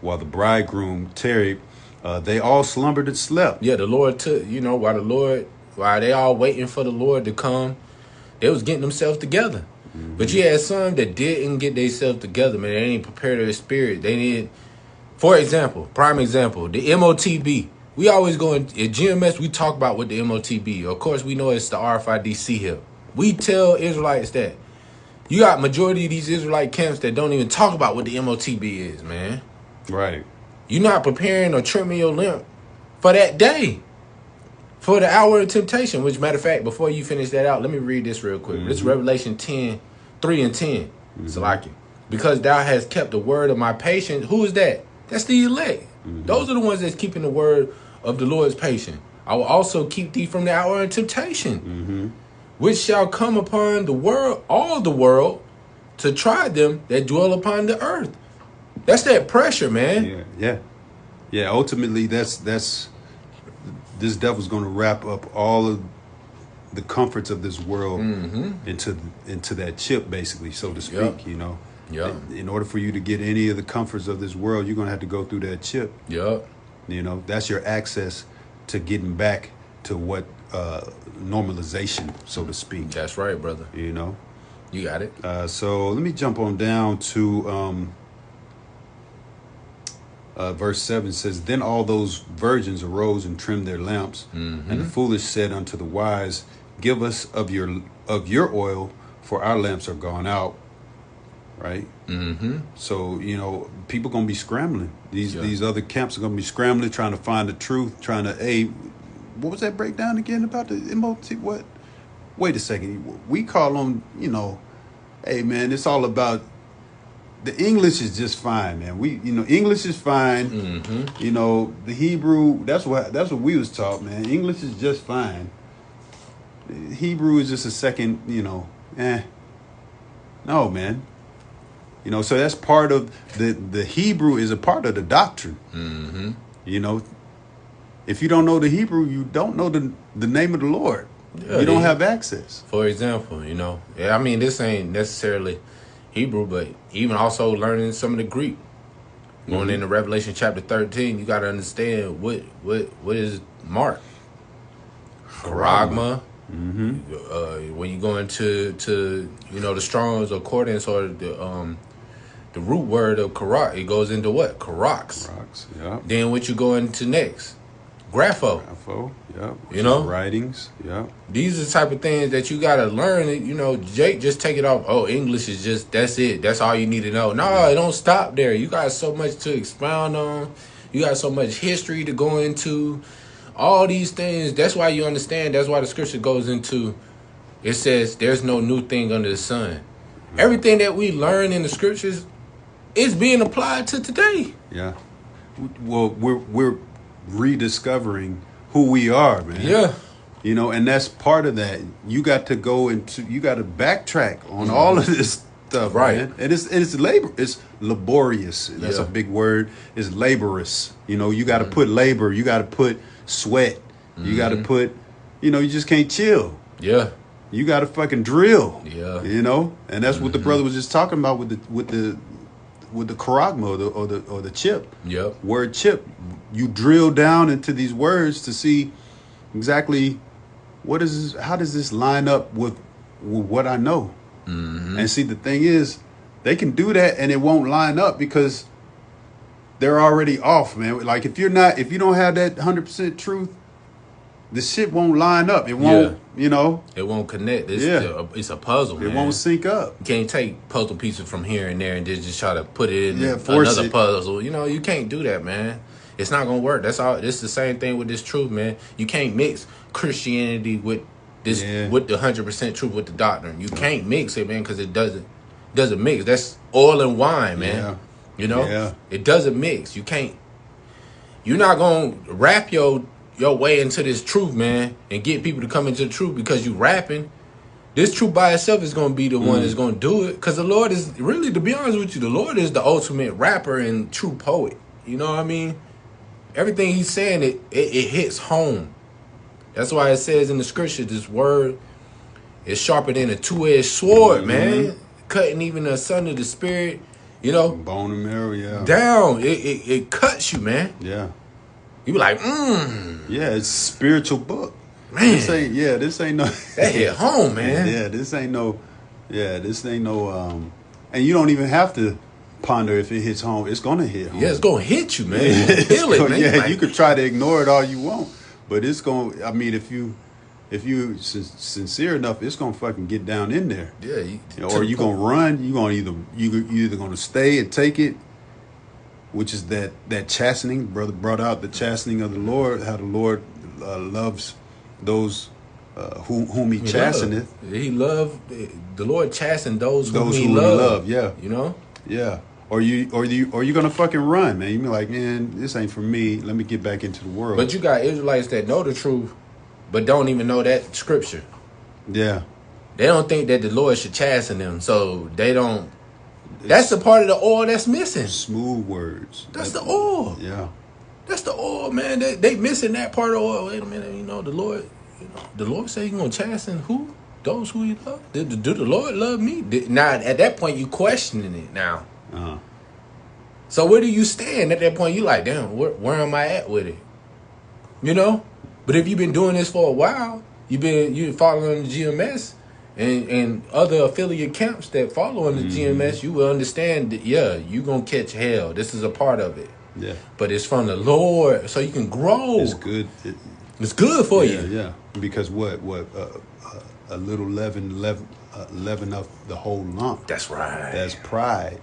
while the bridegroom tarried, they all slumbered and slept. Yeah, the Lord took, while they all waiting for the Lord to come, they was getting themselves together. But you had some that didn't get themselves together, man. They didn't prepare their spirit. They didn't. For example, prime example, the MOTB. We always go at GMS, we talk about what the MOTB. Of course, we know it's the RFID here. We tell Israelites that you got majority of these Israelite camps that don't even talk about what the MOTB is, man. Right. You're not preparing or trimming your lamp for that day, for the hour of temptation. Which, matter of fact, before you finish that out, let me read this real quick. This is Revelation 10, 3 and 10. It's like it. Because thou hast kept the word of my patience. Who is that? That's the elect. Those are the ones that's keeping the word of the Lord's patience. I will also keep thee from the hour of temptation, which shall come upon the world, all the world, to try them that dwell upon the earth. That's that pressure, man. Yeah. Ultimately, that's this devil's going to wrap up all of the comforts of this world into that chip, basically, so to speak. You know. Yeah. In order for you to get any of the comforts of this world, you're going to have to go through that chip. Yeah. You know, that's your access to getting back to what normalization, so to speak. That's right, brother. You know. You got it. So let me jump on down to verse 7 says, Then all those virgins arose and trimmed their lamps, and the foolish said unto the wise, Give us of your oil, for our lamps are gone out. Right. So, you know, people going to be scrambling. These other camps are going to be scrambling, trying to find the truth, trying to, hey, what was that breakdown again about the MOT? What? Wait a second. We call them, you know, hey, man, it's all about the English is just fine, man. English is fine. You know, the Hebrew, that's what we was taught, man. English is just fine. Hebrew is just a second, you know, No, man. You know, so that's part of the Hebrew is a part of the doctrine. You know, if you don't know the Hebrew, you don't know the name of the Lord. Yeah, you don't have access. For example, you know, I mean, this ain't necessarily Hebrew, but even also learning some of the Greek. Going into Revelation chapter 13, you got to understand what is Mark, Charagma. When you go into the Strong's Concordance or the root word of karak, it goes into what? Karaks. Yeah. Then what you go into next? Grapho. Yeah. You know? Writings, yeah. These are the type of things that you got to learn. You know, Jake, just take it off. Oh, English is just, that's it. That's all you need to know. No, it don't stop there. You got so much to expound on. You got so much history to go into. All these things. That's why you understand. That's why the scripture goes into, it says, there's no new thing under the sun. Everything that we learn in the scriptures is being applied to today. Yeah. Well, we're rediscovering who we are, man. Yeah. You know, and that's part of that. You got to backtrack on all of this stuff, right? Man. And it's laborious. That's a big word. It's laborious. You know, you got to put labor. You got to put sweat. You got to put. You know, you just can't chill. Yeah. You got to fucking drill. Yeah. You know, and that's what the brother was just talking about with the charagma or the chip. Yep. Word chip. You drill down into these words to see exactly how does this line up with what I know. And see, the thing is, they can do that and it won't line up because they're already off, man. Like if you don't have that 100% truth, the shit won't line up. It won't, you know. It won't connect. It's a puzzle, man. It won't sync up. You can't take puzzle pieces from here and there and just try to put it in force another it. puzzle. You know, you can't do that, man. It's not going to work. That's all. It's the same thing with this truth, man. You can't mix Christianity with this, with the 100% truth with the doctrine. You can't mix it, man, because it doesn't mix. That's oil and wine, man. Yeah. You know, it doesn't mix. You can't. You're not going to wrap your way into this truth, man, and get people to come into the truth because you rapping. This truth by itself is going to be the one that's going to do it. Because the Lord is really, to be honest with you, the Lord is the ultimate rapper and true poet. You know what I mean? Everything he's saying, it hits home. That's why it says in the scripture, this word is sharper than a two-edged sword, man. Cutting even asunder the spirit, You know, bone and marrow, yeah. Down. It cuts you, man. Yeah. You be like, Yeah, it's a spiritual book. Man. This ain't no. That hit home, man. Yeah, this ain't no. And you don't even have to ponder if it hits home. It's gonna hit home. Yeah, it's gonna hit you, man. Yeah, You feel it, man. Yeah, you could try to ignore it all you want, but it's gonna. I mean, if you sincere enough, it's gonna fucking get down in there. Yeah, or you gonna run. You either gonna stay and take it, which is that chastening. Brother brought out the chastening of the Lord. How the Lord loves those whom He chasteneth. The Lord chasten those whom He love. Yeah, you know. Yeah. Or you gonna fucking run, man. You be like, man, this ain't for me. Let me get back into the world. But you got Israelites that know the truth, but don't even know that scripture. Yeah. They don't think that the Lord should chasten them, so they don't. That's the part of the oil that's missing. Smooth words. That's the oil. Yeah. That's the oil, man. They missing that part of the oil. Wait a minute, the Lord. The Lord say He's gonna chasten who? Those who He love. Do the Lord love me? Now at that point you questioning it now. Uh-huh. So where do you stand at that point? You like, damn, where am I at with it? You know? But if you've been doing this for a while, you following the GMS and other affiliate camps that follow in the GMS, you will understand that, yeah, you're going to catch hell. This is a part of it. Yeah. But it's from the Lord, so you can grow. It's good. It's good for you. Yeah. Because a little leaven up the whole lump. That's right. That's pride.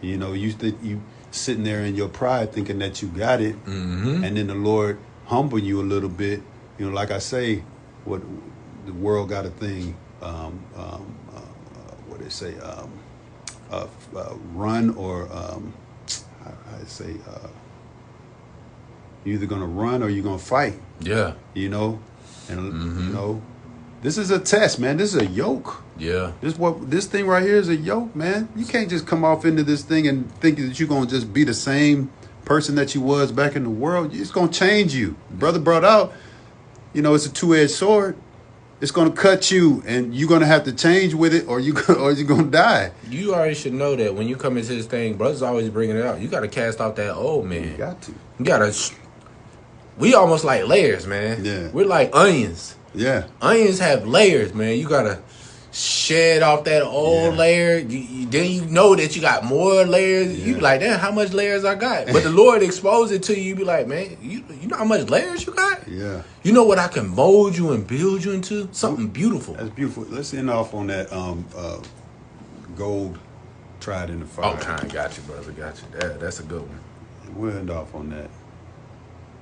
You sitting there in your pride thinking that you got it, and then the Lord humble you a little bit. Like I say, what the world got a thing. What they say, run or I say, you're either gonna run or you're gonna fight. Yeah. This is a test, man. This is a yoke. Yeah. This thing right here is a yoke, man. You can't just come off into this thing and think that you're gonna just be the same person that you was back in the world. It's gonna change you. Brother brought out, it's a two-edged sword. It's gonna cut you, and you're gonna have to change with it, or you're gonna die. You already should know that when you come into this thing, brothers always bringing it out. You gotta cast off that old man. You got to. You gotta. We almost like layers, man. Yeah. We're like onions. Yeah. Onions have layers, man. You gotta shed off that old layer. Then you know that you got more layers. Yeah. You be like, damn, how much layers I got? But the Lord exposes it to you. You be like, man, you know how much layers you got? Yeah. You know what I can mold you and build you into? Something beautiful. That's beautiful. Let's end off on that gold tried in the fire. Okay, got you, brother. Got you. That's a good one. We'll end off on that.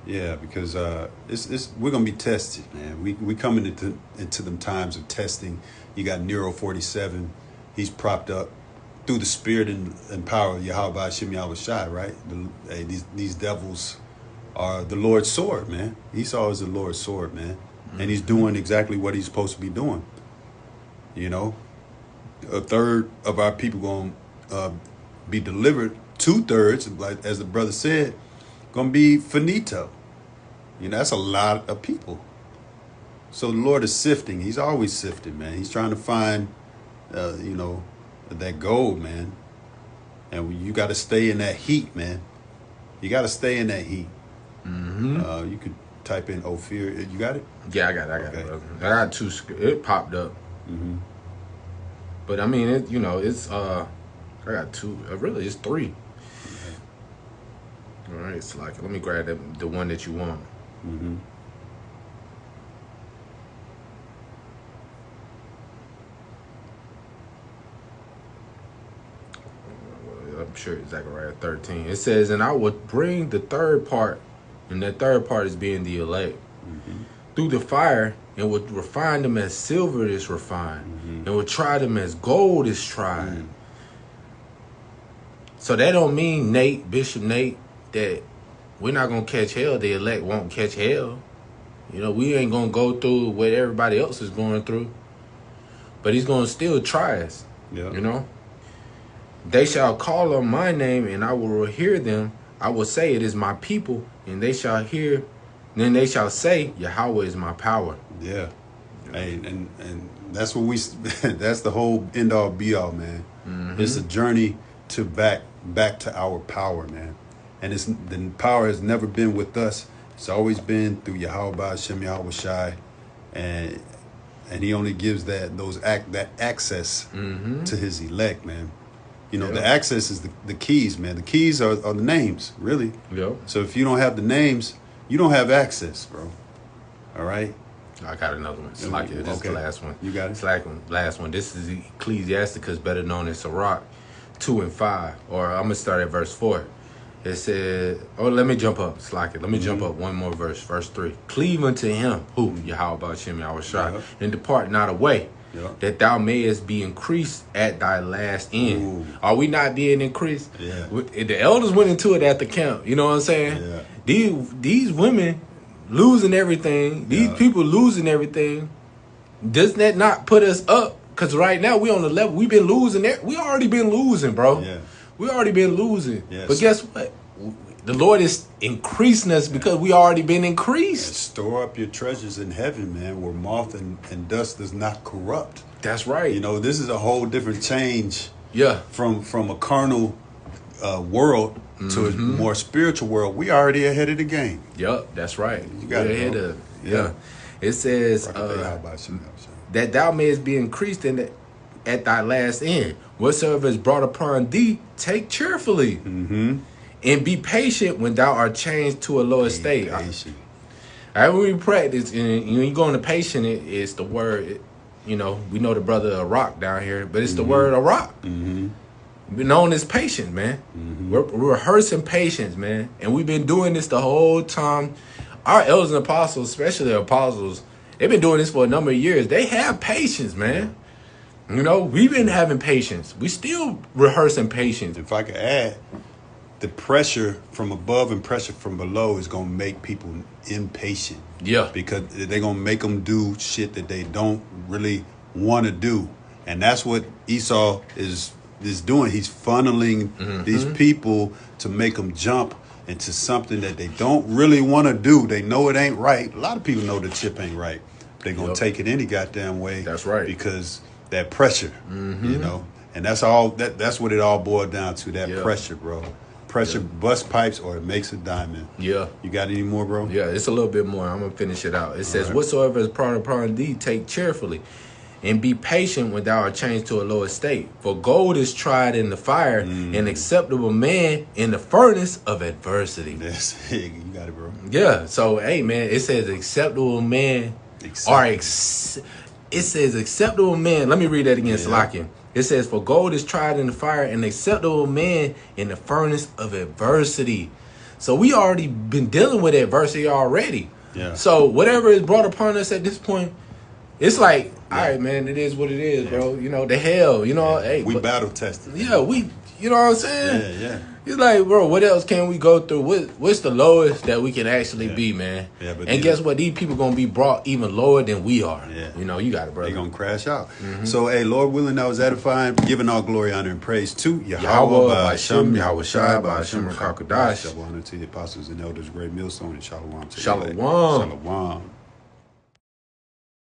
Yeah, because we're gonna be tested, man. We coming into them times of testing. You got Nero 47. He's propped up through the spirit and power of Yahweh Shem Yahweh Shai, right? These devils are the Lord's sword, man. Esau is the Lord's sword, man. And he's doing exactly what he's supposed to be doing. A third of our people gonna be delivered. 2/3, like as the brother said, gonna be finito. That's a lot of people. So the Lord is sifting. He's always sifting, man. He's trying to find, that gold, man. And you got to stay in that heat, man. You got to stay in that heat. You could type in Ophir. You got it? Yeah, I got it. Okay. I got two. It popped up. But I mean, it's I got two. Really, it's three. All right, so let me grab the one that you want. I'm sure it's Zechariah 13. It says, and I will bring the third part, and that third part is being the elect, through the fire, and will refine them as silver is refined, and will try them as gold is tried. So that don't mean Bishop Nate, that we're not going to catch hell. The elect won't catch hell. We ain't going to go through what everybody else is going through. But he's going to still try us. Yeah. They shall call on my name, and I will hear them. I will say, it is my people, and they shall hear. Then they shall say, Yahweh is my power. Yeah. Hey, and that's what that's the whole end all be all, man. It's a journey to back back to our power, man. And the power has never been with us. It's always been through Yahweh Hashem Yahweh Shai, and he only gives that access to his elect, man. You know, the access is the keys, man. The keys are the names, really. Yep. So if you don't have the names, you don't have access, bro. All right. I got another one. It's like it. This is the last one. You got it? It's like last one. This is Ecclesiasticus, better known as Sirach 2 and 5. Or I'm going to start at verse 4. It said, let me jump up. It's like it. Let me jump up one more verse. Verse 3. Cleave unto him, who? Yahweh Hashem Yahweh Shai, and depart not away, that thou mayest be increased at thy last end. Ooh. Are we not being increased? Yeah. The elders went into it at the camp. You know what I'm saying? Yeah. These women losing everything. These people losing everything. Does that not put us up? Because right now we on the level. We've been losing. We already been losing, bro. Yeah. We already been losing. Yes. But guess what? The Lord is increasing us because we already been increased. Yeah, store up your treasures in heaven, man, where moth and dust does not corrupt. That's right. You know, this is a whole different change. Yeah. From a carnal world to a more spiritual world. We already ahead of the game. Yep, that's right. You got it ahead of. Yeah. It says that thou mayest be increased at thy last end. Whatsoever is brought upon thee, take cheerfully. And be patient when thou art changed to a lower state. Patient. When we practice, and you go into patient, it's the word, we know the brother of rock down here, but it's the word of rock. We're known as patient, man. We're rehearsing patience, man. And we've been doing this the whole time. Our elders and apostles, especially the apostles, they've been doing this for a number of years. They have patience, man. We've been having patience. We still rehearsing patience. If I could add, the pressure from above and pressure from below is going to make people impatient. Yeah. Because they're going to make them do shit that they don't really want to do. And that's what Esau is doing. He's funneling these people to make them jump into something that they don't really want to do. They know it ain't right. A lot of people know the chip ain't right. They're going to take it any goddamn way. That's right. Because that pressure, and that's all. That's what it all boiled down to. That pressure, bro. Pressure busts pipes or it makes a diamond. Yeah. You got any more, bro? Yeah, it's a little bit more. I'm gonna finish it out. It says, "Whatsoever is brought upon thee, take cheerfully, and be patient when thou art changed to a lower state. For gold is tried in the fire, an acceptable man in the furnace of adversity." You got it, bro. Yeah. So, hey, man, it says acceptable man. It says acceptable man. Let me read that again, Salakia. It says, "For gold is tried in the fire, an acceptable man in the furnace of adversity." So we already been dealing with adversity already. Yeah. So whatever is brought upon us at this point, it's like, all right, man, it is what it is, bro. The hell, hey. We battle tested. Yeah, you know what I'm saying? Yeah. It's like, bro, what else can we go through? What's the lowest that we can actually be, man? Yeah, but guess what? These people going to be brought even lower than we are. Yeah. You got it, brother. They're going to crash out. So, hey, Lord willing, that was edifying. Giving all glory, honor, and praise to Yahweh, by Hashem, Yahweh Shai, by Hashem, Rakakadash. Double honor to the apostles and elders, great millstone, and shalom. Shalom. Shalom.